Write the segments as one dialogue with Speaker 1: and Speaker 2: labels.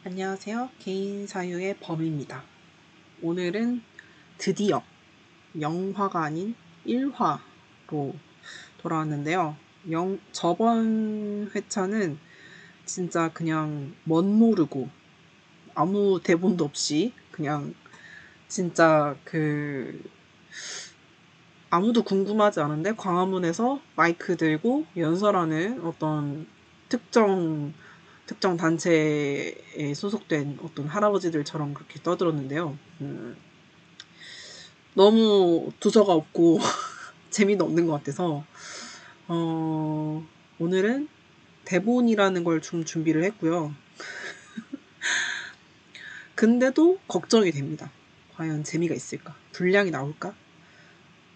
Speaker 1: 안녕하세요. 개인 사유의 범입니다. 오늘은 드디어 영화가 아닌 1화로 돌아왔는데요. 저번 회차는 진짜 그냥 멋모르고 아무 대본도 없이 그냥 진짜 아무도 궁금하지 않은데 광화문에서 마이크 들고 연설하는 어떤 특정 단체에 소속된 어떤 할아버지들처럼 그렇게 떠들었는데요. 너무 두서가 없고 재미도 없는 것 같아서 오늘은 대본이라는 걸 좀 준비를 했고요. 근데도 걱정이 됩니다. 과연 재미가 있을까? 분량이 나올까?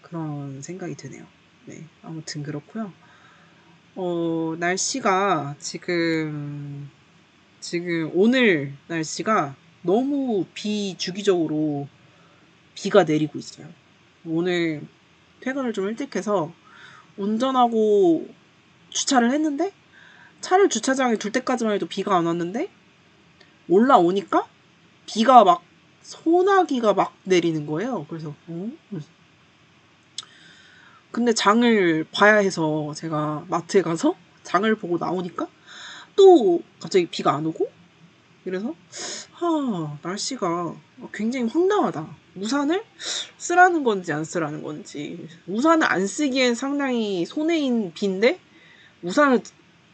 Speaker 1: 그런 생각이 드네요. 네, 아무튼 그렇고요. 날씨가 지금 오늘 날씨가 너무 비주기적으로 비가 내리고 있어요. 오늘 퇴근을 좀 일찍 해서 운전하고 주차를 했는데 차를 주차장에 둘 때까지만 해도 비가 안 왔는데 올라오니까 비가 막 소나기가 막 내리는 거예요. 그래서 근데 장을 봐야 해서 제가 마트에 가서 장을 보고 나오니까 또 갑자기 비가 안 오고 이래서 날씨가 굉장히 황당하다. 우산을 쓰라는 건지 안 쓰라는 건지. 우산을 안 쓰기엔 상당히 손해인 비인데 우산을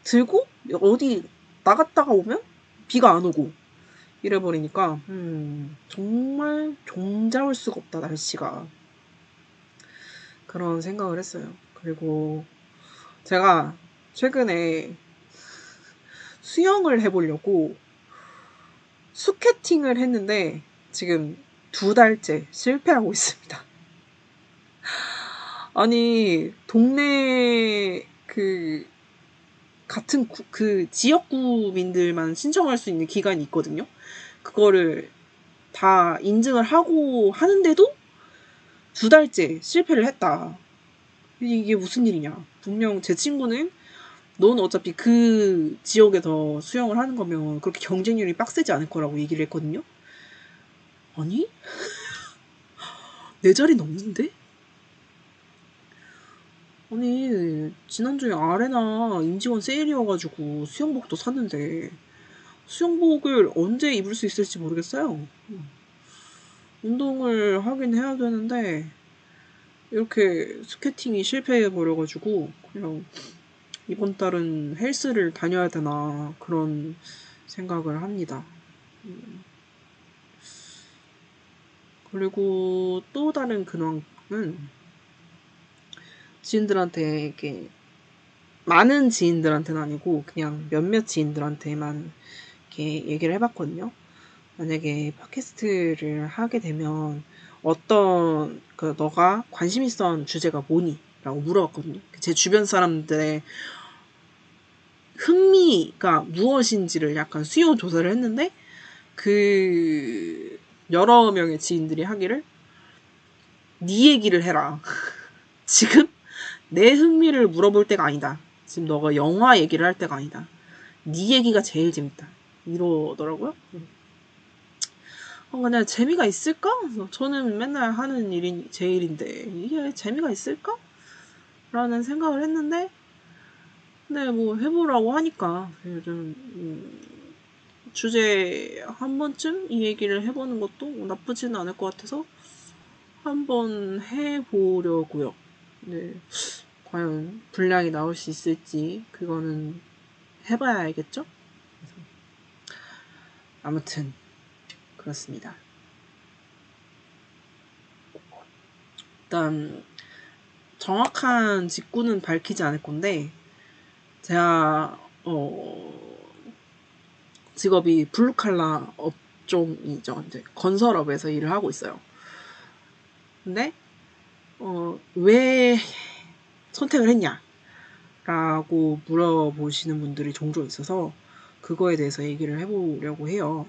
Speaker 1: 들고 어디 나갔다가 오면 비가 안 오고 이래버리니까 정말 종잡을 수가 없다 날씨가. 그런 생각을 했어요. 그리고 제가 최근에 수영을 해보려고 수캐팅을 했는데 지금 2달째 실패하고 있습니다. 아니 동네 같은 지역구민들만 신청할 수 있는 기간이 있거든요. 그거를 다 인증을 하고 하는데도 2달째 실패를 했다. 이게 무슨 일이냐. 분명 제 친구는 넌 어차피 그 지역에서 수영을 하는 거면 그렇게 경쟁률이 빡세지 않을 거라고 얘기를 했거든요. 아니? 내 자리는 없는데? 아니 지난주에 아레나 임직원 세일이어가지고 수영복도 샀는데 수영복을 언제 입을 수 있을지 모르겠어요. 운동을 하긴 해야 되는데 이렇게 스케팅이 실패해버려가지고 그냥 이번 달은 헬스를 다녀야 되나 그런 생각을 합니다. 그리고 또 다른 근황은 지인들한테 이렇게 많은 지인들한테는 아니고 그냥 몇몇 지인들한테만 이렇게 얘기를 해봤거든요. 만약에 팟캐스트를 하게 되면 어떤 너가 관심 있었던 주제가 뭐니? 라고 물어봤거든요. 제 주변 사람들의 흥미가 무엇인지를 약간 수요 조사를 했는데 여러 명의 지인들이 하기를 네 얘기를 해라. 지금 내 흥미를 물어볼 때가 아니다. 지금 너가 영화 얘기를 할 때가 아니다. 네 얘기가 제일 재밌다. 이러더라고요. 그냥 재미가 있을까? 저는 맨날 하는 일이 제 일인데 이게 재미가 있을까? 라는 생각을 했는데 근데 뭐 해보라고 하니까 요즘 주제 한 번쯤 이 얘기를 해보는 것도 나쁘지는 않을 것 같아서 한번 해보려고요. 네. 과연 분량이 나올 수 있을지 그거는 해봐야 알겠죠? 아무튼 그렇습니다. 일단 정확한 직구는 밝히지 않을 건데 제가 직업이 블루칼라 업종이죠. 이제 건설업에서 일을 하고 있어요. 근데 왜 선택을 했냐? 라고 물어보시는 분들이 종종 있어서 그거에 대해서 얘기를 해보려고 해요.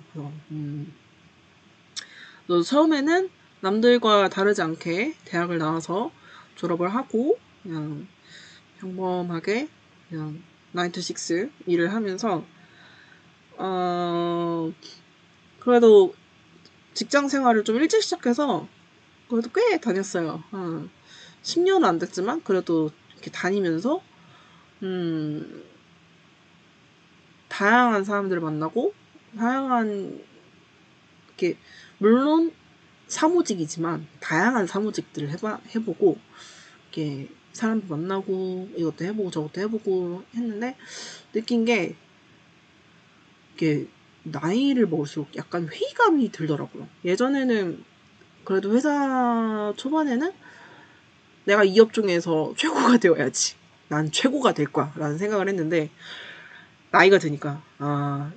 Speaker 1: 그래서 처음에는 남들과 다르지 않게 대학을 나와서 졸업을 하고 그냥 평범하게 그냥 9 to 6 일을 하면서 그래도 직장 생활을 좀 일찍 시작해서 그래도 꽤 다녔어요. 10년은 안 됐지만 그래도 이렇게 다니면서 다양한 사람들을 만나고 다양한 이렇게 물론 사무직이지만 다양한 사무직들을 해보고 이렇게 사람들 만나고 이것도 해보고 저것도 해보고 했는데 느낀 게 이게 나이를 먹을수록 약간 회의감이 들더라고요. 예전에는 그래도 회사 초반에는 내가 이 업종에서 최고가 되어야지. 난 최고가 될 거야. 라는 생각을 했는데 나이가 드니까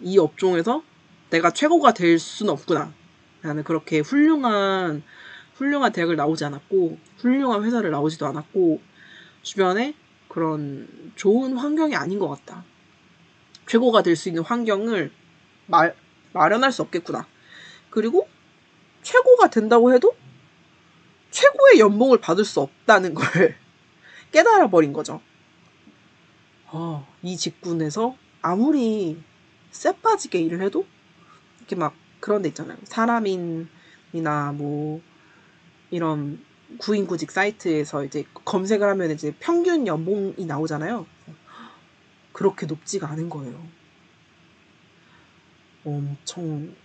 Speaker 1: 이 업종에서 내가 최고가 될 수는 없구나. 나는 그렇게 훌륭한 대학을 나오지 않았고 훌륭한 회사를 나오지도 않았고 주변에 그런 좋은 환경이 아닌 것 같다. 최고가 될 수 있는 환경을 마련할 수 없겠구나. 그리고 최고가 된다고 해도 최고의 연봉을 받을 수 없다는 걸 깨달아 버린 거죠. 이 직군에서 아무리 쎄빠지게 일을 해도 이렇게 막 그런 데 있잖아요. 사람인이나 뭐 이런 구인구직 사이트에서 이제 검색을 하면 이제 평균 연봉이 나오잖아요. 그렇게 높지가 않은 거예요. 엄청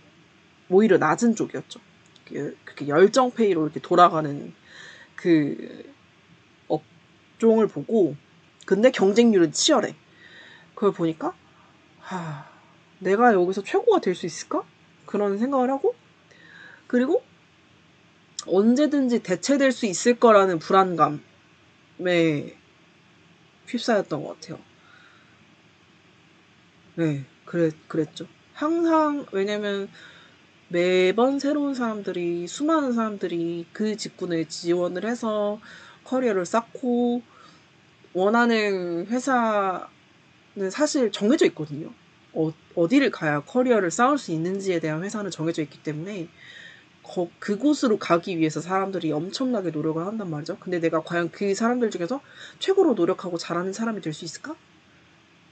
Speaker 1: 오히려 낮은 쪽이었죠. 그렇게 열정 페이로 이렇게 돌아가는 그 업종을 보고 근데 경쟁률은 치열해. 그걸 보니까 내가 여기서 최고가 될 수 있을까? 그런 생각을 하고 그리고 언제든지 대체될 수 있을 거라는 불안감에 휩싸였던 것 같아요. 네, 그랬죠. 항상 왜냐면 매번 새로운 사람들이 수많은 사람들이 그 직군에 지원을 해서 커리어를 쌓고 원하는 회사는 사실 정해져 있거든요. 어디를 가야 커리어를 쌓을 수 있는지에 대한 회사는 정해져 있기 때문에 그곳으로 가기 위해서 사람들이 엄청나게 노력을 한단 말이죠. 근데 내가 과연 그 사람들 중에서 최고로 노력하고 잘하는 사람이 될 수 있을까?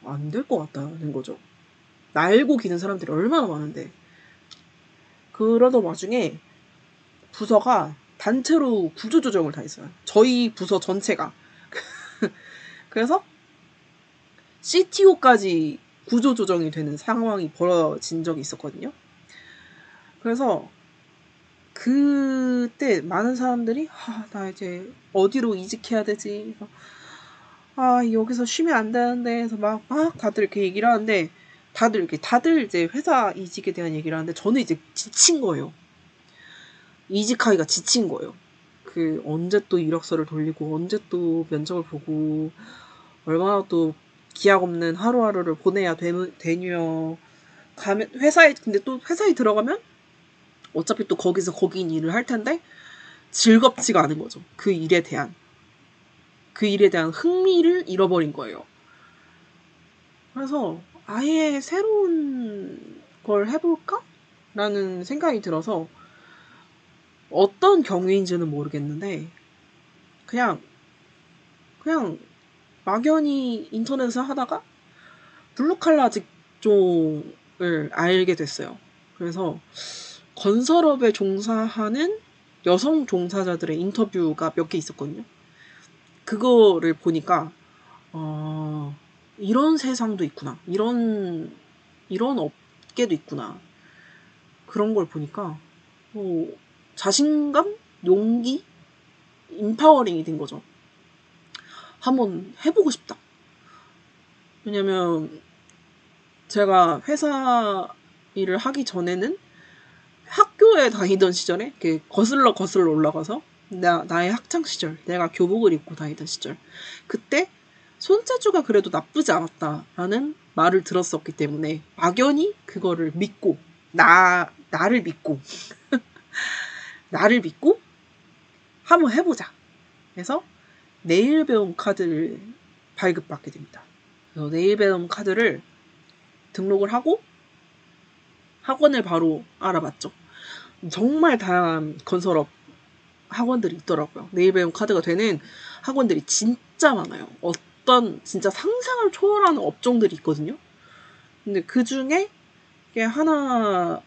Speaker 1: 안 될 것 같다는 거죠. 날고 기는 사람들이 얼마나 많은데. 그러던 와중에 부서가 단체로 구조조정을 다 했어요. 저희 부서 전체가. 그래서 CTO까지 구조조정이 되는 상황이 벌어진 적이 있었거든요. 그래서 그때 많은 사람들이 나 이제 어디로 이직해야 되지? 여기서 쉬면 안 되는데 해서 막 다들 이렇게 얘기를 하는데 다들 이제 회사 이직에 대한 얘기를 하는데 저는 이제 지친 거예요. 이직하기가 지친 거예요. 언제 또 이력서를 돌리고 언제 또 면접을 보고 얼마나 또 기약 없는 하루하루를 보내야 되며 가면 근데 또 회사에 들어가면 어차피 또 거기서 거긴 일을 할 텐데 즐겁지가 않은 거죠. 그 일에 대한 흥미를 잃어버린 거예요. 그래서 아예 새로운 걸 해볼까? 라는 생각이 들어서 어떤 경위인지는 모르겠는데 그냥 막연히 인터넷을 하다가 블루칼라 직종을 알게 됐어요. 그래서 건설업에 종사하는 여성 종사자들의 인터뷰가 몇 개 있었거든요. 그거를 보니까 이런 세상도 있구나. 이런 업계도 있구나. 그런 걸 보니까 자신감, 용기, 인파워링이 된 거죠. 한번 해보고 싶다. 왜냐면 제가 회사 일을 하기 전에는 학교에 다니던 시절에 이렇게 거슬러 올라가서 나의 학창 시절, 내가 교복을 입고 다니던 시절, 그때 손재주가 그래도 나쁘지 않았다라는 말을 들었었기 때문에 막연히 그거를 믿고 나를 믿고 한번 해보자. 그래서 네일 배움 카드를 발급받게 됩니다. 그래서 네일 배움 카드를 등록을 하고 학원을 바로 알아봤죠. 정말 다양한 건설업 학원들이 있더라고요. 네일 배움 카드가 되는 학원들이 진짜 많아요. 어떤 진짜 상상을 초월하는 업종들이 있거든요. 근데 그 중에 하나를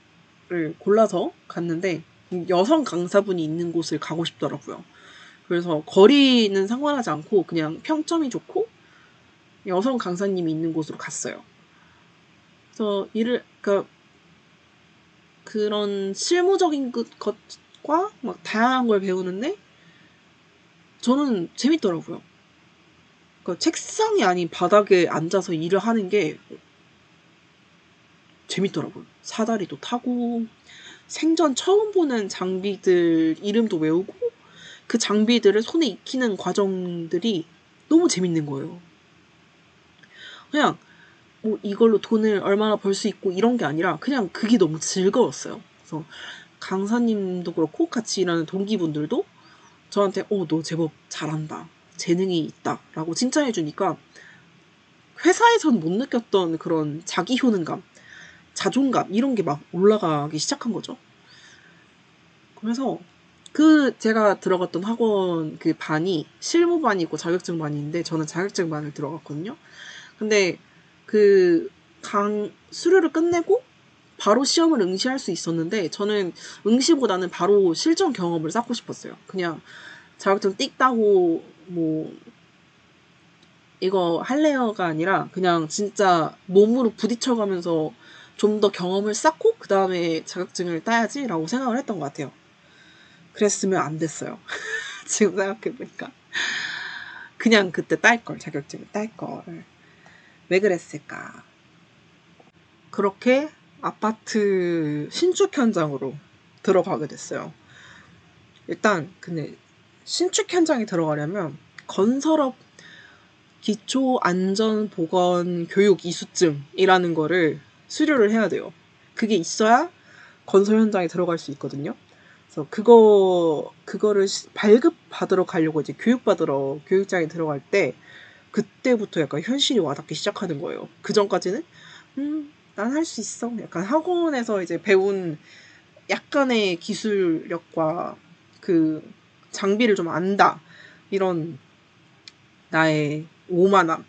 Speaker 1: 골라서 갔는데 여성 강사분이 있는 곳을 가고 싶더라고요. 그래서 거리는 상관하지 않고 그냥 평점이 좋고 여성 강사님이 있는 곳으로 갔어요. 그래서 그러니까 그런 실무적인 것과 막 다양한 걸 배우는데 저는 재밌더라고요. 그러니까 책상이 아닌 바닥에 앉아서 일을 하는 게 재밌더라고요. 사다리도 타고 생전 처음 보는 장비들 이름도 외우고 그 장비들을 손에 익히는 과정들이 너무 재밌는 거예요. 그냥 뭐 이걸로 돈을 얼마나 벌 수 있고 이런 게 아니라 그냥 그게 너무 즐거웠어요. 그래서 강사님도 그렇고 같이 일하는 동기분들도 저한테 너 제법 잘한다. 재능이 있다. 라고 칭찬해 주니까 회사에선 못 느꼈던 그런 자기 효능감, 자존감 이런 게 막 올라가기 시작한 거죠. 그래서 제가 들어갔던 학원 그 반이 실무반이고 자격증반인데 저는 자격증반을 들어갔거든요. 근데 수료를 끝내고 바로 시험을 응시할 수 있었는데 저는 응시보다는 바로 실전 경험을 쌓고 싶었어요. 그냥 자격증 띡 따고 뭐 이거 할래요가 아니라 그냥 진짜 몸으로 부딪혀가면서 좀 더 경험을 쌓고 그 다음에 자격증을 따야지라고 생각을 했던 것 같아요. 그랬으면 안 됐어요. 지금 생각해보니까. 그냥 그때 딸걸, 자격증을 딸걸. 왜 그랬을까? 그렇게 아파트 신축 현장으로 들어가게 됐어요. 일단 근데 신축 현장에 들어가려면 건설업 기초안전보건교육 이수증이라는 거를 수료를 해야 돼요. 그게 있어야 건설 현장에 들어갈 수 있거든요. 그래서 그거를 발급받으러 가려고 이제 교육받으러 교육장에 들어갈 때 그때부터 약간 현실이 와닿기 시작하는 거예요. 그 전까지는 난 할 수 있어. 약간 학원에서 이제 배운 약간의 기술력과 그 장비를 좀 안다. 이런 나의 오만함,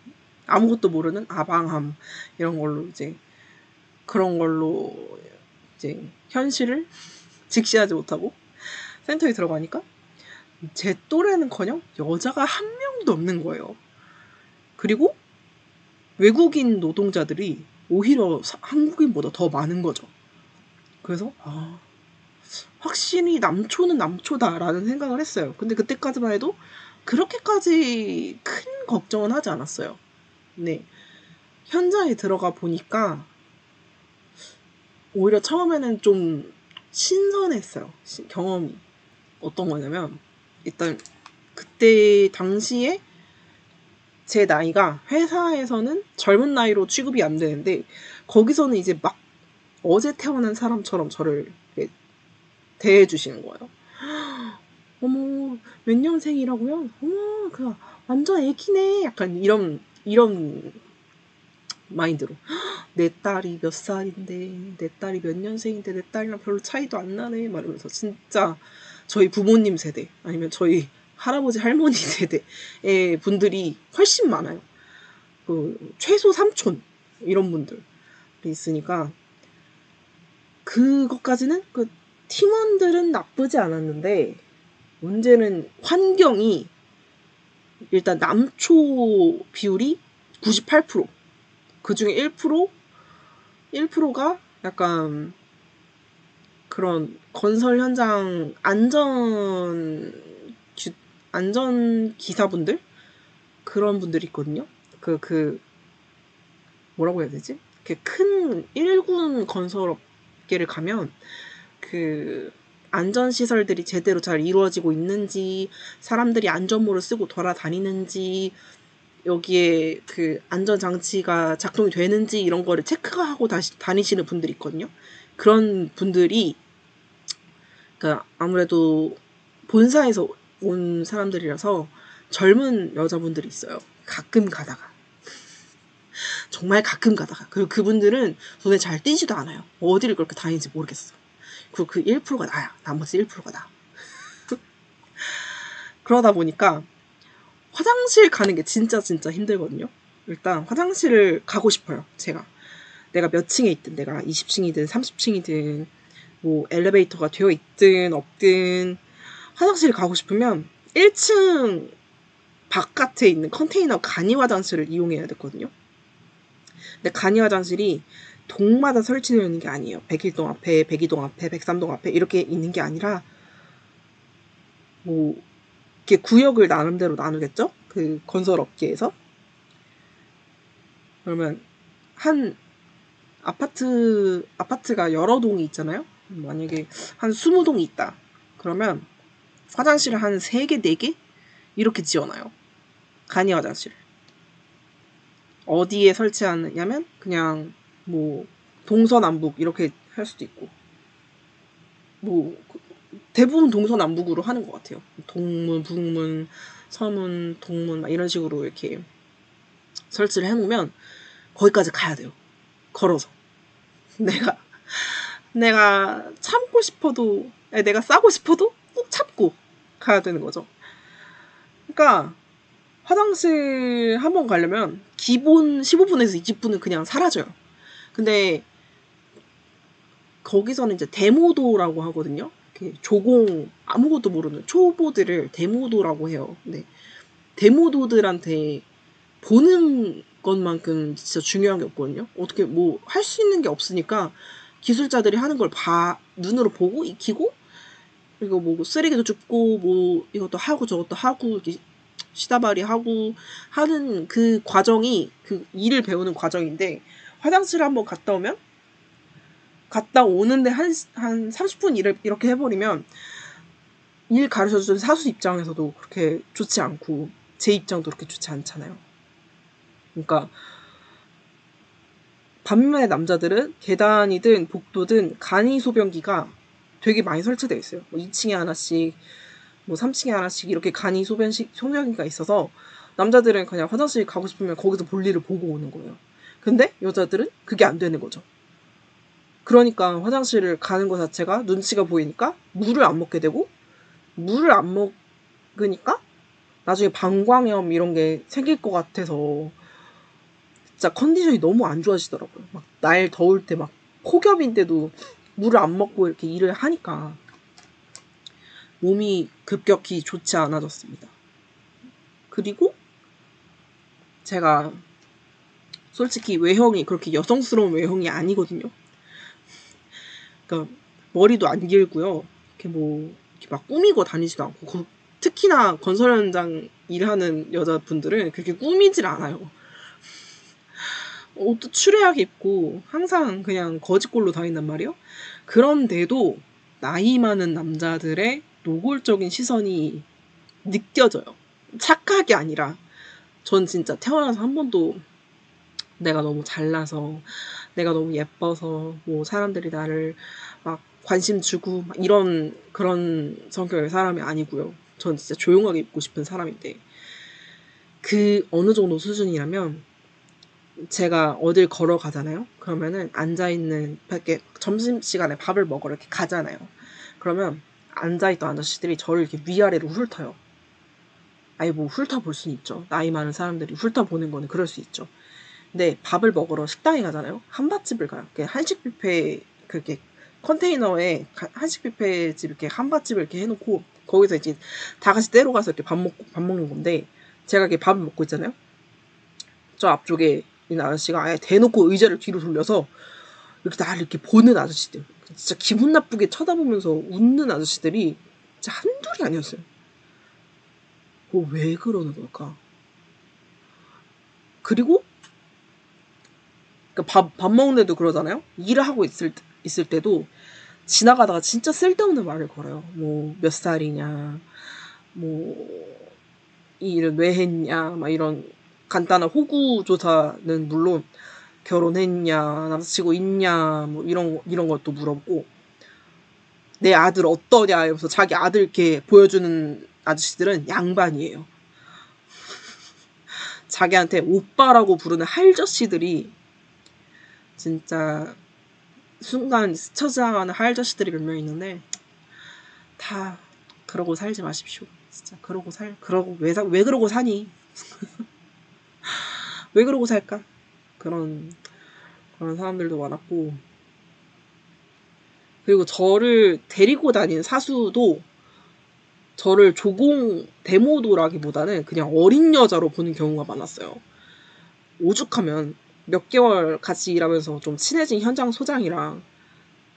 Speaker 1: 아무것도 모르는 아방함 이런 걸로 이제 그런 걸로 이제 현실을 직시하지 못하고 센터에 들어가니까 제 또래는커녕 여자가 한 명도 없는 거예요. 그리고 외국인 노동자들이 오히려 한국인보다 더 많은 거죠. 그래서 확실히 남초는 남초다라는 생각을 했어요. 근데 그때까지만 해도 그렇게까지 큰 걱정은 하지 않았어요. 네. 현장에 들어가 보니까 오히려 처음에는 좀 신선했어요. 경험이. 어떤 거냐면 일단 그때 당시에 제 나이가 회사에서는 젊은 나이로 취급이 안 되는데 거기서는 이제 막 어제 태어난 사람처럼 저를 대해 주시는 거예요. 어머, 몇 년생이라고요? 어머, 완전 애기네. 약간 이런 마인드로. 내 딸이 몇 살인데, 내 딸이 몇 년생인데, 내 딸이랑 별로 차이도 안 나네. 말하면서 진짜 저희 부모님 세대, 아니면 저희 할아버지, 할머니 세대의 분들이 훨씬 많아요. 최소 삼촌, 이런 분들이 있으니까, 그것까지는 팀원들은 나쁘지 않았는데, 문제는 환경이 일단 남초 비율이 98%, 그 중에 1%가 약간 그런 건설 현장 안전 기사분들 그런 분들이 있거든요. 뭐라고 해야 되지? 큰 1군 건설업계를 가면 안전 시설들이 제대로 잘 이루어지고 있는지, 사람들이 안전모를 쓰고 돌아다니는지, 여기에 안전 장치가 작동이 되는지 이런 거를 체크하고 다니시는 분들이 있거든요. 그런 분들이 아무래도 본사에서 온 사람들이라서 젊은 여자분들이 있어요. 가끔 가다가. 정말 가끔 가다가. 그리고 그분들은 눈에 잘 띄지도 않아요. 어디를 그렇게 다니는지 모르겠어. 그리고 그 1%가 나야. 나머지 1%가 나. 그러다 보니까 화장실 가는 게 진짜 힘들거든요. 일단 화장실을 가고 싶어요. 내가 몇 층에 있든, 내가 20층이든 30층이든 뭐 엘리베이터가 되어 있든 없든 화장실 가고 싶으면 1층 바깥에 있는 컨테이너 간이 화장실을 이용해야 됐거든요. 근데 간이 화장실이 동마다 설치되어 있는 게 아니에요. 101동 앞에, 102동 앞에, 103동 앞에 이렇게 있는 게 아니라 뭐 이렇게 구역을 나름대로 나누겠죠? 그 건설업계에서. 그러면 한 아파트가 여러 동이 있잖아요? 만약에 한 20동이 있다. 그러면 화장실을 한 3개, 4개? 이렇게 지어놔요. 간이 화장실. 어디에 설치하느냐면 그냥 뭐 동서남북 이렇게 할 수도 있고 뭐 대부분 동서남북으로 하는 것 같아요. 동문, 북문, 서문, 동문 막 이런 식으로 이렇게 설치를 해놓으면 거기까지 가야 돼요. 걸어서. 내가 참고 싶어도, 내가 싸고 싶어도 꼭 참고 가야 되는 거죠. 그러니까 화장실 한번 가려면 기본 15분에서 20분은 그냥 사라져요. 근데 거기서는 이제 데모도라고 하거든요. 조공 아무것도 모르는 초보들을 데모도라고 해요. 근데 데모도들한테 보는 것만큼 진짜 중요한 게 없거든요. 어떻게 뭐 할 수 있는 게 없으니까 기술자들이 하는 걸 눈으로 보고 익히고, 그리고 뭐 쓰레기도 줍고 뭐 이것도 하고 저것도 하고 이렇게 시다발이 하고 하는 그 과정이 그 일을 배우는 과정인데, 화장실 한번 갔다 오는데 한 30분 이렇게 해버리면 일 가르쳐주는 사수 입장에서도 그렇게 좋지 않고 제 입장도 그렇게 좋지 않잖아요. 그러니까 반면에 남자들은 계단이든 복도든 간이 소변기가 되게 많이 설치되어 있어요. 뭐 2층에 하나씩, 뭐 3층에 하나씩 이렇게 간이 소변기가 있어서 남자들은 그냥 화장실 가고 싶으면 거기서 볼일을 보고 오는 거예요. 근데 여자들은 그게 안 되는 거죠. 그러니까 화장실을 가는 것 자체가 눈치가 보이니까 물을 안 먹게 되고, 물을 안 먹으니까 나중에 방광염 이런 게 생길 것 같아서 진짜 컨디션이 너무 안 좋아지더라고요. 막 날 더울 때 막 폭염인데도 물을 안 먹고 이렇게 일을 하니까 몸이 급격히 좋지 않아졌습니다. 그리고 제가 솔직히 외형이 그렇게 여성스러운 외형이 아니거든요. 그러니까 머리도 안 길고요. 이렇게 막 꾸미고 다니지도 않고, 특히나 건설 현장 일하는 여자분들은 그렇게 꾸미질 않아요. 옷도 추레하게 입고 항상 그냥 거지꼴로 다닌단 말이에요. 그런데도 나이 많은 남자들의 노골적인 시선이 느껴져요. 착각이 아니라 전 진짜 태어나서 한 번도 내가 너무 잘나서, 내가 너무 예뻐서 뭐 사람들이 나를 막 관심 주고 막 이런 그런 성격의 사람이 아니고요. 전 진짜 조용하게 있고 싶은 사람인데, 그 어느 정도 수준이라면 제가 어딜 걸어가잖아요. 그러면은 앉아있는, 밖에 점심시간에 밥을 먹으러 이렇게 가잖아요. 그러면 앉아있던 아저씨들이 저를 이렇게 위아래로 훑어요. 아니 뭐 훑어볼 수는 있죠. 나이 많은 사람들이 훑어보는 거는 그럴 수 있죠. 근데 밥을 먹으러 식당에 가잖아요. 한밭집을 가요. 한식 뷔페, 그렇게 컨테이너에 한식 뷔페집 이렇게 한밭집을 이렇게 해놓고 거기서 이제 다 같이 때로 가서 이렇게 밥 먹는 건데, 제가 이렇게 밥을 먹고 있잖아요. 저 앞쪽에 있는 아저씨가 아예 대놓고 의자를 뒤로 돌려서 이렇게 나를 이렇게 보는 아저씨들, 진짜 기분 나쁘게 쳐다보면서 웃는 아저씨들이 진짜 한둘이 아니었어요. 왜 그러는 걸까? 그리고 그러니까 밥 먹는데도 그러잖아요. 일을 하고 있을 때도 지나가다가 진짜 쓸데없는 말을 걸어요. 뭐 몇 살이냐, 뭐 이 일은 왜 했냐, 막 이런 간단한 호구 조사는 물론 결혼했냐, 남자친구 있냐, 뭐 이런 것도 물어보고, 내 아들 어떠냐 이러면서 자기 아들 이렇게 보여주는 아저씨들은 양반이에요. 자기한테 오빠라고 부르는 할저씨들이 진짜 순간 스쳐 지나가는 할저씨들이 몇 명 있는데 다 그러고 살지 마십시오. 진짜 그러고 왜 그러고 사니? 왜 그러고 살까? 그런 사람들도 많았고, 그리고 저를 데리고 다닌 사수도 저를 조공 데모도라기보다는 그냥 어린 여자로 보는 경우가 많았어요. 오죽하면 몇 개월 같이 일하면서 좀 친해진 현장 소장이랑,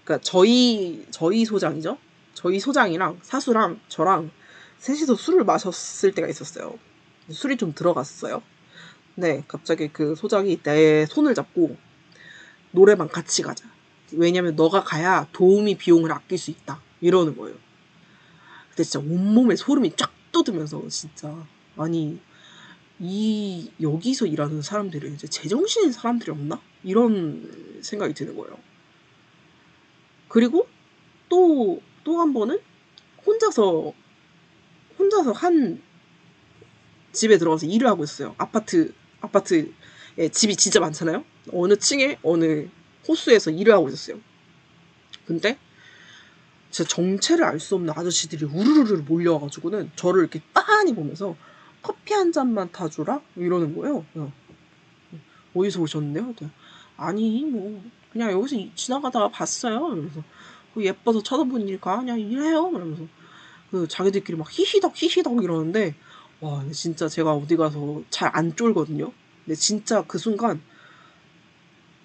Speaker 1: 그러니까 저희 소장이죠. 저희 소장이랑 사수랑 저랑 셋이서 술을 마셨을 때가 있었어요. 술이 좀 들어갔어요. 네, 갑자기 그 소장이 내 손을 잡고 노래방 같이 가자. 왜냐면 너가 가야 도우미 비용을 아낄 수 있다. 이러는 거예요. 근데 진짜 온몸에 소름이 쫙 돋으면서 진짜 아니 여기서 일하는 사람들이 이제 제정신인 사람들이었나? 이런 생각이 드는 거예요. 그리고 또 한 번은 혼자서 한 집에 들어가서 일을 하고 있어요. 아파트에 집이 진짜 많잖아요. 어느 층에 어느 호수에서 일을 하고 있었어요. 근데 진짜 정체를 알 수 없는 아저씨들이 우르르르 몰려와가지고는 저를 이렇게 빤히 보면서 커피 한 잔만 타주라? 이러는 거예요. 어디서 오셨는데요? 아니 뭐 그냥 여기서 지나가다가 봤어요. 이러면서 예뻐서 쳐다보니까 그냥 일해요. 이러면서 그 자기들끼리 막 히히덕 이러는데, 와 근데 진짜 제가 어디 가서 잘 안 쫄거든요. 근데 진짜 그 순간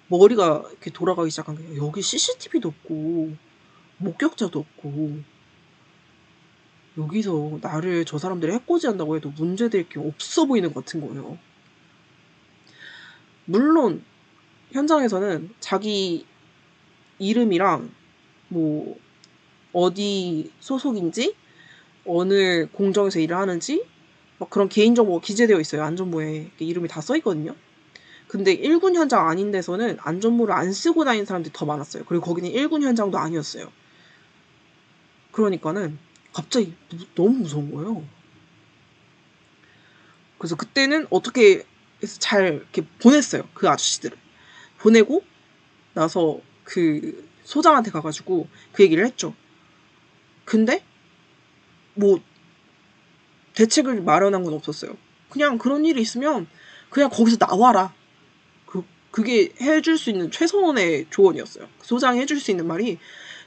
Speaker 1: 머리가 이렇게 돌아가기 시작한 게, 여기 CCTV도 없고 목격자도 없고 여기서 나를 저 사람들이 해코지한다고 해도 문제될 게 없어 보이는 것 같은 거예요. 물론 현장에서는 자기 이름이랑 뭐 어디 소속인지 어느 공정에서 일을 하는지 막 그런 개인정보가 기재되어 있어요. 안전모에 이름이 다 써있거든요. 근데 1군 현장 아닌 데서는 안전모를 안 쓰고 다니는 사람들이 더 많았어요. 그리고 거기는 1군 현장도 아니었어요. 그러니까는 갑자기 너무 무서운 거예요. 그래서 그때는 어떻게 해서 잘 이렇게 보냈어요. 그 아저씨들을. 보내고 나서 그 소장한테 가가지고 그 얘기를 했죠. 근데 뭐 대책을 마련한 건 없었어요. 그냥 그런 일이 있으면 그냥 거기서 나와라. 그게 해줄 수 있는 최선의 조언이었어요. 소장이 해줄 수 있는 말이,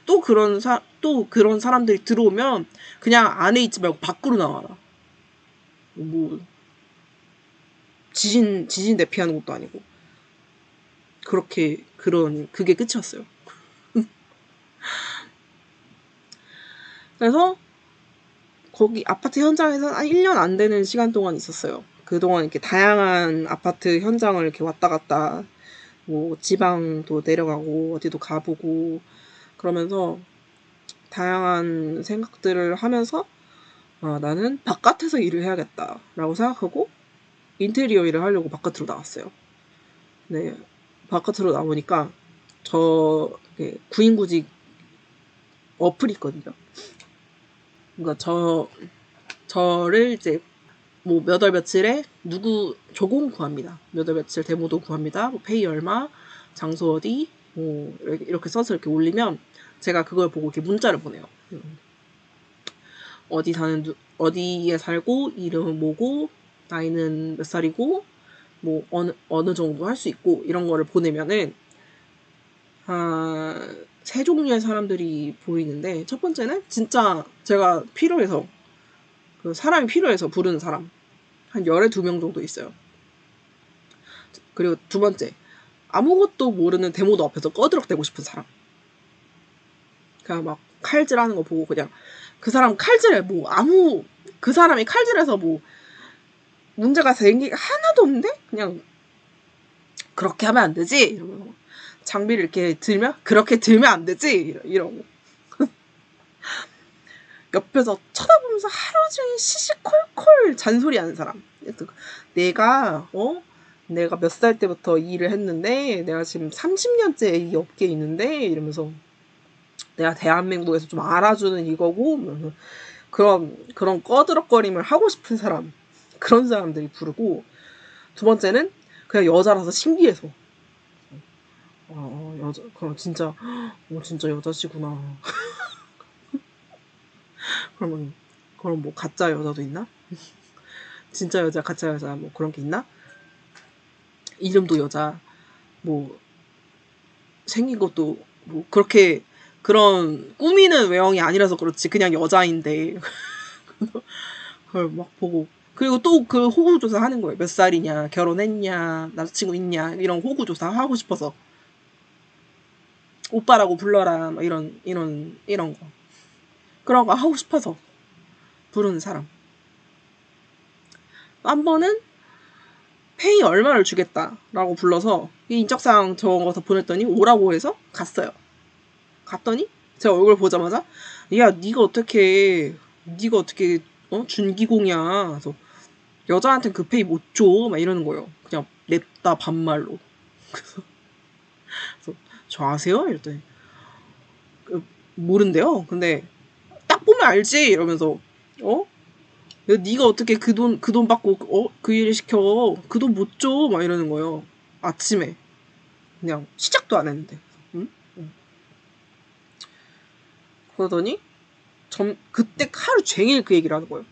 Speaker 1: 또 그런 사람들이 들어오면 그냥 안에 있지 말고 밖으로 나와라. 뭐 지진 대피하는 것도 아니고. 그게 끝이었어요. 그래서 거기 아파트 현장에서 한 1년 안 되는 시간 동안 있었어요. 그동안 이렇게 다양한 아파트 현장을 이렇게 왔다 갔다, 뭐 지방도 내려가고 어디도 가보고 그러면서 다양한 생각들을 하면서, 나는 바깥에서 일을 해야겠다라고 생각하고 인테리어 일을 하려고 바깥으로 나왔어요. 네, 바깥으로 나오니까 저 구인구직 어플이 있거든요. 그러니까 저를 이제 뭐 몇 월 며칠에 누구 조공 구합니다. 몇 월 며칠 데모도 구합니다. 뭐 페이 얼마, 장소 어디, 뭐 이렇게 써서 이렇게 올리면 제가 그걸 보고 이렇게 문자를 보내요. 어디에 살고, 이름은 뭐고, 나이는 몇 살이고, 뭐 어느 정도 할 수 있고, 이런 거를 보내면은 세 종류의 사람들이 보이는데, 첫 번째는 진짜 제가 필요해서, 그 사람이 필요해서 부르는 사람 한 12명 정도 있어요. 그리고 두 번째, 아무것도 모르는 데모도 앞에서 꺼드럭대고 싶은 사람. 그냥 막 칼질하는 거 보고 그냥 그 사람 칼질해, 그 사람이 칼질해서 뭐 문제가 생기가 하나도 없는데 그냥 그렇게 하면 안 되지 이러고, 장비를 이렇게 들면 그렇게 들면 안 되지 이러고 옆에서 쳐다보면서 하루 종일 시시콜콜 잔소리하는 사람. 내가 몇 살 때부터 일을 했는데 내가 지금 30년째 이 업계에 있는데 이러면서 내가 대한민국에서 좀 알아주는 이거고, 그런 꺼드럭거림을 하고 싶은 사람, 그런 사람들이 부르고, 두 번째는 그냥 여자라서 신기해서, 그럼 진짜 여자시구나. 그러면 그럼 뭐 가짜 여자도 있나? 진짜 여자, 가짜 여자 뭐 그런 게 있나? 이름도 여자, 뭐 생긴 것도 뭐 그렇게 그런 꾸미는 외형이 아니라서 그렇지 그냥 여자인데 그걸 막 보고 그리고 또 그 호구조사 하는 거예요. 몇 살이냐, 결혼했냐, 남자친구 있냐 이런 호구조사 하고 싶어서 오빠라고 불러라 막 이런 거 그런 거 하고 싶어서 부르는 사람. 한 번은 페이 얼마를 주겠다라고 불러서 인적사항 적어서 보냈더니 오라고 해서 갔어요. 갔더니 제 얼굴 보자마자 야 네가 어떻게 준기공이야. 그래서 여자한테 그 페이 못 줘. 막 이러는 거예요. 그냥 냅다 반말로. 그래서 저 아세요? 이랬더니 모른대요. 근데 딱 보면 알지 이러면서 네가 어떻게 그 돈 받고 그 일을 시켜. 그 돈 못 줘. 막 이러는 거예요. 아침에 그냥 시작도 안 했는데. 응? 그러더니 그때 하루 종일 그 얘기를 하는 거예요.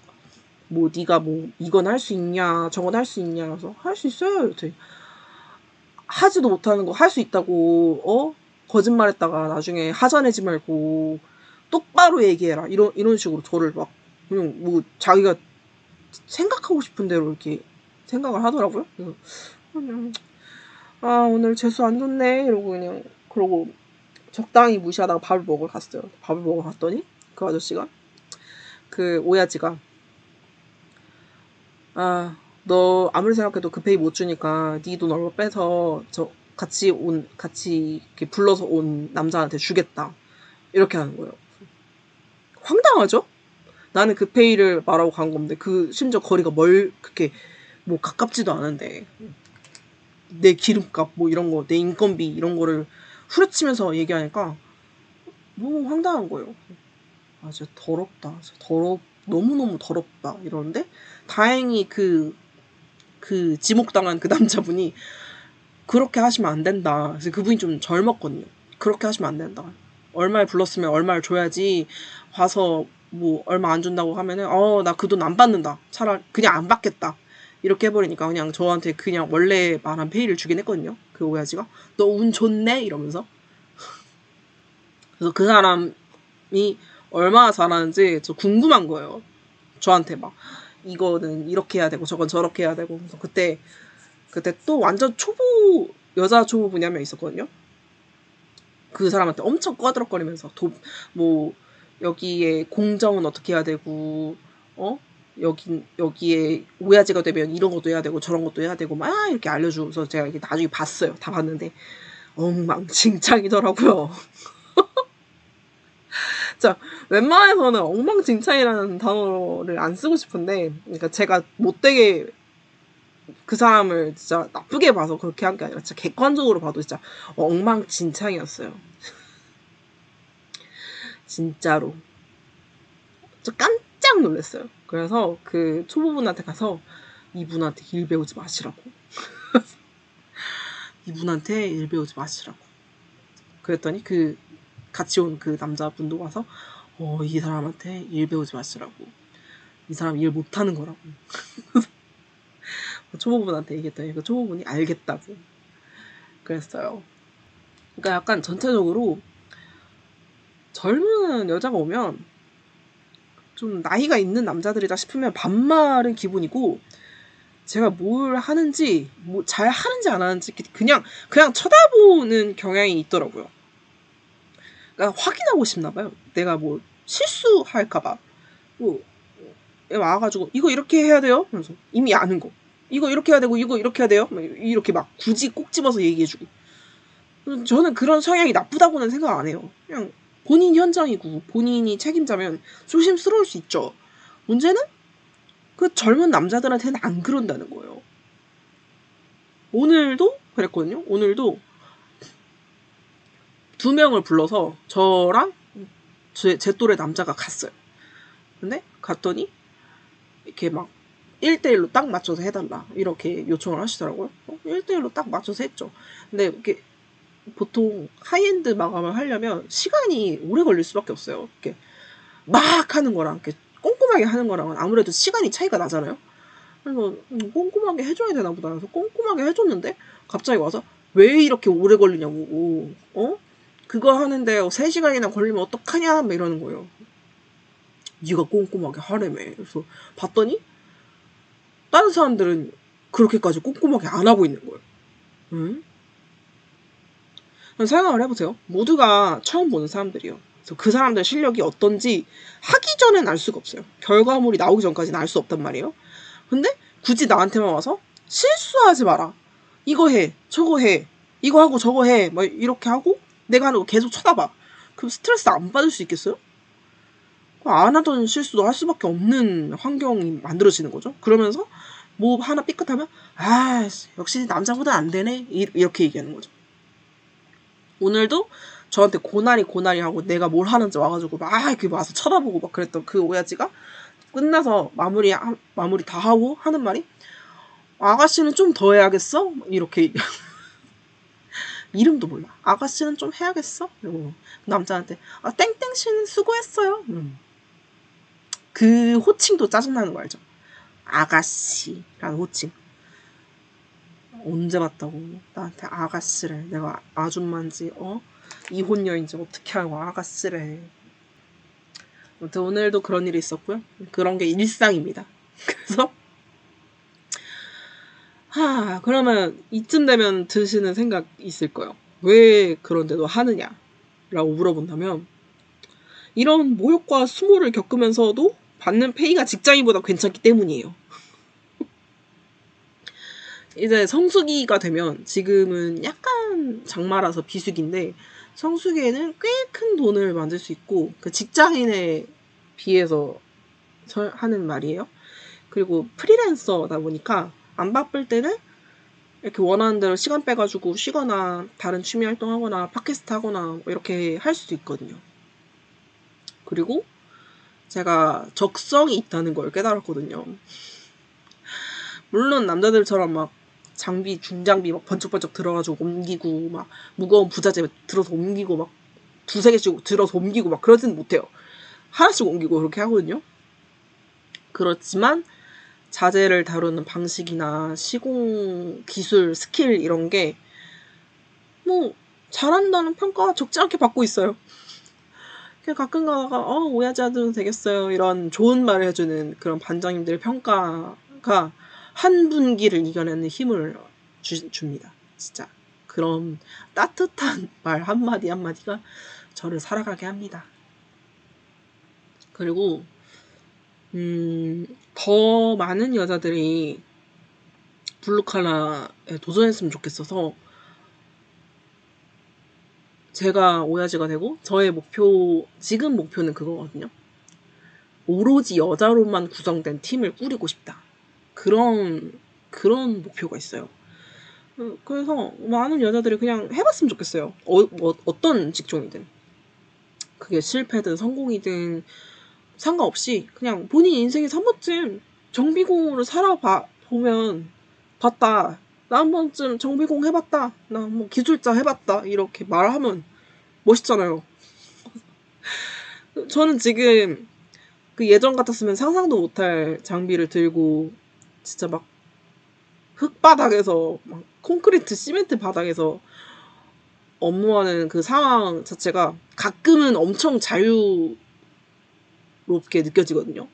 Speaker 1: 뭐 네가 뭐 이건 할 수 있냐 저건 할 수 있냐 그래서 할 수 있어요. 이랬더니 하지도 못하는 거 할 수 있다고 거짓말했다가 나중에 하자내지 말고 똑바로 얘기해라 이런 식으로 저를 막 그냥 뭐 자기가 생각하고 싶은 대로 이렇게 생각을 하더라고요. 그래서 그냥 오늘 재수 안 좋네 이러고 그냥 그러고 적당히 무시하다가 밥을 먹으러 갔어요. 밥을 먹으러 갔더니 그 아저씨가 그 오야지가 너 아무리 생각해도 그 페이 못 주니까 네 돈 얼마 빼서 저 같이 이렇게 불러서 온 남자한테 주겠다. 이렇게 하는 거예요. 황당하죠? 나는 그 페이를 말하고 간 건데 심지어 거리가 그렇게 뭐 가깝지도 않은데 내 기름값 뭐 이런 거 내 인건비 이런 거를 후려치면서 얘기하니까 너무 황당한 거예요. 진짜 더럽다. 너무너무 더럽다. 이러는데 다행히 그 지목당한 그 남자분이 그렇게 하시면 안 된다. 그래서 그분이 좀 젊었거든요. 그렇게 하시면 안 된다. 얼마를 불렀으면 얼마를 줘야지 와서 뭐 얼마 안 준다고 하면은 나 그 돈 안 받는다. 차라리 그냥 안 받겠다. 이렇게 해버리니까 그냥 저한테 그냥 원래 말한 페이를 주긴 했거든요. 그 오야지가 너 운 좋네 이러면서. 그래서 그 사람이 얼마나 잘하는지 저 궁금한 거예요. 저한테 막 이거는 이렇게 해야 되고 저건 저렇게 해야 되고. 그래서 그때 또 완전 여자 초보분이 한 명 있었거든요. 그 사람한테 엄청 꺼드럭거리면서 뭐 여기에 공정은 어떻게 해야 되고 여기에 오야지가 되면 이런 것도 해야 되고 저런 것도 해야 되고 막 이렇게 알려주면서 제가 이렇게 나중에 봤어요. 다 봤는데 엉망진창이더라고요. 자, 웬만해서는 엉망진창이라는 단어를 안 쓰고 싶은데, 그러니까 제가 못되게 그 사람을 진짜 나쁘게 봐서 그렇게 한 게 아니라 진짜 객관적으로 봐도 진짜 엉망진창이었어요. 진짜로. 저 깜짝 놀랐어요. 그래서 그 초보분한테 가서 이분한테 일 배우지 마시라고. 이분한테 일 배우지 마시라고. 그랬더니 같이 온 그 남자분도 와서 이 사람한테 일 배우지 마시라고. 이 사람 일 못하는 거라고. 초보분한테 얘기했더니 그 초보분이 알겠다고 그랬어요. 그러니까 약간 전체적으로 젊은 여자가 오면 좀 나이가 있는 남자들이다 싶으면 반말은 기본이고 제가 뭘 하는지 뭐 잘 하는지 안 하는지 그냥 쳐다보는 경향이 있더라고요. 그러니까 확인하고 싶나 봐요. 내가 뭐 실수할까 봐. 뭐 와가지고 이거 이렇게 해야 돼요? 그래서 이미 아는 거. 이거 이렇게 해야 되고 이거 이렇게 해야 돼요? 이렇게 막 굳이 꼭 집어서 얘기해주고. 저는 그런 성향이 나쁘다고는 생각 안 해요. 그냥 본인 현장이고 본인이 책임자면 조심스러울 수 있죠. 문제는 그 젊은 남자들한테는 안 그런다는 거예요. 오늘도 그랬거든요. 오늘도 2명을 불러서 저랑 제 또래 남자가 갔어요. 근데 갔더니 이렇게 막 1대1로 딱 맞춰서 해달라 이렇게 요청을 하시더라고요. 1대1로 딱 맞춰서 했죠. 근데 이렇게 보통 하이엔드 마감을 하려면 시간이 오래 걸릴 수밖에 없어요. 이렇게 막 하는 거랑 이렇게 꼼꼼하게 하는 거랑은 아무래도 시간이 차이가 나잖아요. 그래서 꼼꼼하게 해줘야 되나 보다. 그래서 꼼꼼하게 해줬는데 갑자기 와서 왜 이렇게 오래 걸리냐고. 그거 하는데 3시간이나 걸리면 어떡하냐 막 이러는 거예요. 네가 꼼꼼하게 하래며. 그래서 봤더니 다른 사람들은 그렇게까지 꼼꼼하게 안 하고 있는 거예요. 응? 생각을 해보세요. 모두가 처음 보는 사람들이요. 그래서 그 사람들 실력이 어떤지 하기 전엔 알 수가 없어요. 결과물이 나오기 전까지는 알 수 없단 말이에요. 근데 굳이 나한테만 와서 실수하지 마라. 이거 해, 저거 해, 이거 하고 저거 해, 막 이렇게 하고 내가 하는 거 계속 쳐다봐. 그럼 스트레스 안 받을 수 있겠어요? 안 하던 실수도 할 수밖에 없는 환경이 만들어지는 거죠. 그러면서 뭐 하나 삐끗하면 역시 남자보다 안 되네 이렇게 얘기하는 거죠. 오늘도 저한테 고나리 하고 내가 뭘 하는지 와가지고 막 이렇게 와서 쳐다보고 막 그랬던 그 오야지가 끝나서 마무리 다 하고 하는 말이 아가씨는 좀 더 해야겠어? 이렇게 얘기하고 이름도 몰라. 아가씨는 좀 해야겠어? 이러고 남자한테 땡땡씨는 수고했어요. 그 호칭도 짜증나는 거 알죠? 아가씨라는 호칭. 언제 봤다고 나한테 아가씨를. 내가 아줌마인지 이혼녀인지 어떻게 알고 아가씨를 해. 아무튼 오늘도 그런 일이 있었고요. 그런 게 일상입니다. 그래서 그러면 이쯤 되면 드시는 생각 있을 거예요. 왜 그런데도 하느냐 라고 물어본다면 이런 모욕과 수모를 겪으면서도 받는 페이가 직장인보다 괜찮기 때문이에요. 이제 성수기가 되면 지금은 약간 장마라서 비수기인데 성수기에는 꽤 큰 돈을 만들 수 있고 그 직장인에 비해서 하는 말이에요. 그리고 프리랜서다 보니까 안 바쁠 때는 이렇게 원하는 대로 시간 빼가지고 쉬거나 다른 취미 활동하거나 팟캐스트 하거나 뭐 이렇게 할 수도 있거든요. 그리고 제가 적성이 있다는 걸 깨달았거든요. 물론 남자들처럼 막 중장비 막 번쩍번쩍 들어가지고 옮기고 막 무거운 부자재 들어서 옮기고 막 2-3개씩 들어서 옮기고 막 그러지는 못해요. 하나씩 옮기고 그렇게 하거든요. 그렇지만 자재를 다루는 방식이나 시공 기술 스킬 이런 게 뭐 잘한다는 평가 적지 않게 받고 있어요. 그냥 가끔 가다가 오야지 하도 되겠어요 이런 좋은 말을 해주는 그런 반장님들의 평가가 한 분기를 이겨내는 힘을 줍니다. 진짜 그런 따뜻한 말 한마디 한마디가 저를 살아가게 합니다. 그리고 더 많은 여자들이 블루칼라에 도전했으면 좋겠어서 제가 오야지가 되고 저의 지금 목표는 그거거든요. 오로지 여자로만 구성된 팀을 꾸리고 싶다. 그런 목표가 있어요. 그래서 많은 여자들이 그냥 해봤으면 좋겠어요. 어떤 직종이든. 그게 실패든 성공이든 상관없이 그냥 본인 인생에서 한 번쯤 정비공으로 살아보면 봤다. 나 한 번쯤 정비공 해봤다. 나 뭐 기술자 해봤다. 이렇게 말하면 멋있잖아요. 저는 지금 그 예전 같았으면 상상도 못할 장비를 들고 진짜 막 흙바닥에서 막 콘크리트 시멘트 바닥에서 업무하는 그 상황 자체가 가끔은 엄청 자유롭게 느껴지거든요.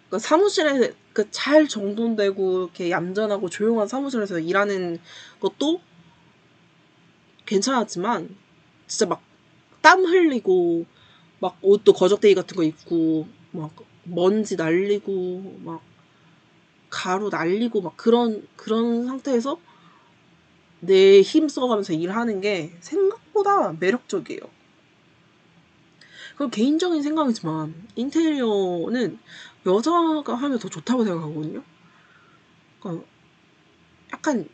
Speaker 1: 그러니까 사무실에 잘 정돈되고 이렇게 얌전하고 조용한 사무실에서 일하는 것도 괜찮았지만 진짜 막 땀 흘리고 막 옷도 거적대기 같은 거 입고 막 먼지 날리고 막 가루 날리고 막 그런 상태에서 내 힘 써가면서 일하는 게 생각보다 매력적이에요. 그리고 개인적인 생각이지만 인테리어는 여자가 하면 더 좋다고 생각하거든요. 그러니까 약간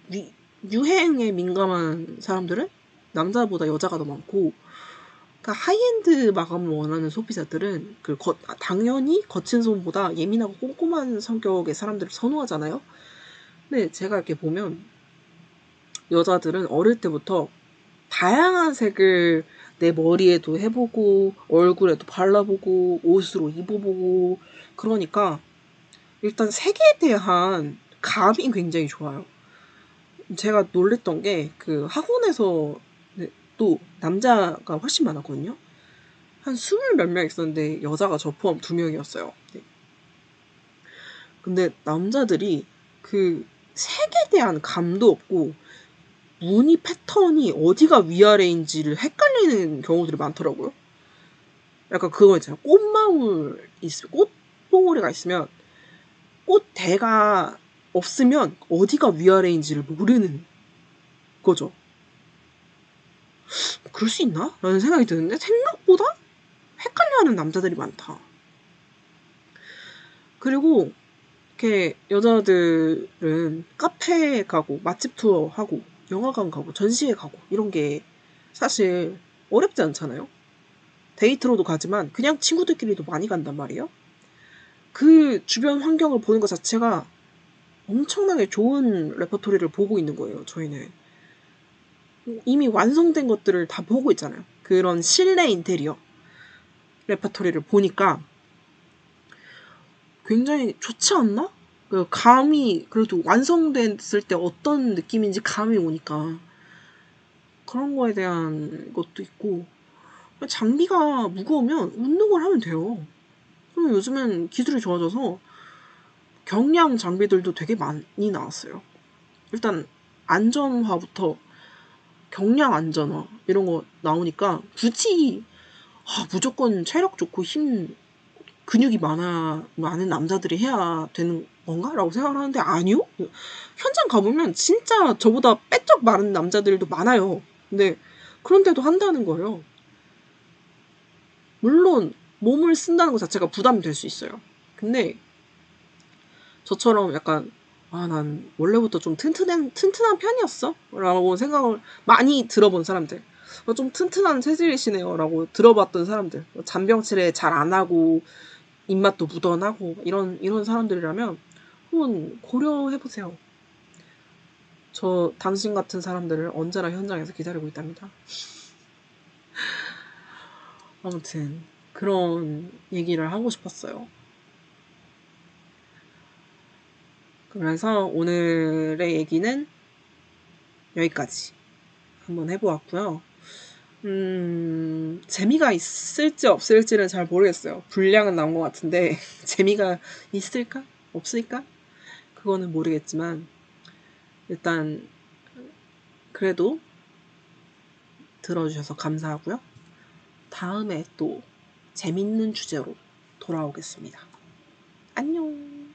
Speaker 1: 유행에 민감한 사람들은 남자보다 여자가 더 많고 그러니까 하이엔드 마감을 원하는 소비자들은 당연히 거친 손보다 예민하고 꼼꼼한 성격의 사람들을 선호하잖아요. 근데 제가 이렇게 보면 여자들은 어릴 때부터 다양한 색을 내 머리에도 해보고 얼굴에도 발라보고 옷으로 입어보고 그러니까 일단 색에 대한 감이 굉장히 좋아요. 제가 놀랬던 게 그 학원에서 또 남자가 훨씬 많았거든요. 한 20 몇 명 있었는데 여자가 저 포함 2명이었어요. 네. 근데 남자들이 그 색에 대한 감도 없고 무늬 패턴이 어디가 위아래인지를 헷갈리는 경우들이 많더라고요. 약간 그거 있잖아요. 꽃봉오리가 있으면 꽃대가 없으면 어디가 위아래인지를 모르는 거죠. 그럴 수 있나? 라는 생각이 드는데 생각보다 헷갈려하는 남자들이 많다. 그리고 이렇게 여자들은 카페 가고 맛집 투어 하고 영화관 가고 전시회 가고 이런 게 사실 어렵지 않잖아요. 데이트로도 가지만 그냥 친구들끼리도 많이 간단 말이에요. 그 주변 환경을 보는 것 자체가 엄청나게 좋은 레퍼토리를 보고 있는 거예요. 저희는 이미 완성된 것들을 다 보고 있잖아요. 그런 실내 인테리어 레퍼토리를 보니까 굉장히 좋지 않나? 그 감이 그래도 완성됐을 때 어떤 느낌인지 감이 오니까 그런 거에 대한 것도 있고 장비가 무거우면 운동을 하면 돼요. 그리고 요즘엔 기술이 좋아져서 경량 장비들도 되게 많이 나왔어요. 일단 안전화부터 경량 안전화 이런 거 나오니까 굳이 무조건 체력 좋고 힘 근육이 많은 남자들이 해야 되는 건가라고 생각을 하는데 아니요. 현장 가보면 진짜 저보다 빼쩍 마른 남자들도 많아요. 근데 그런데도 한다는 거예요. 물론 몸을 쓴다는 것 자체가 부담이 될 수 있어요. 근데 저처럼 약간 난 원래부터 좀 튼튼한 편이었어? 라고 생각을 많이 들어본 사람들. 좀 튼튼한 체질이시네요. 라고 들어봤던 사람들. 잔병치레 잘 안 하고 입맛도 무던하고 이런 사람들이라면 한번 고려해보세요. 저 당신 같은 사람들을 언제나 현장에서 기다리고 있답니다. 아무튼 그런 얘기를 하고 싶었어요. 그래서 오늘의 얘기는 여기까지 한번 해보았고요. 재미가 있을지 없을지는 잘 모르겠어요. 분량은 나온 것 같은데 재미가 있을까? 없을까? 그거는 모르겠지만 일단 그래도 들어주셔서 감사하고요. 다음에 또 재밌는 주제로 돌아오겠습니다. 안녕.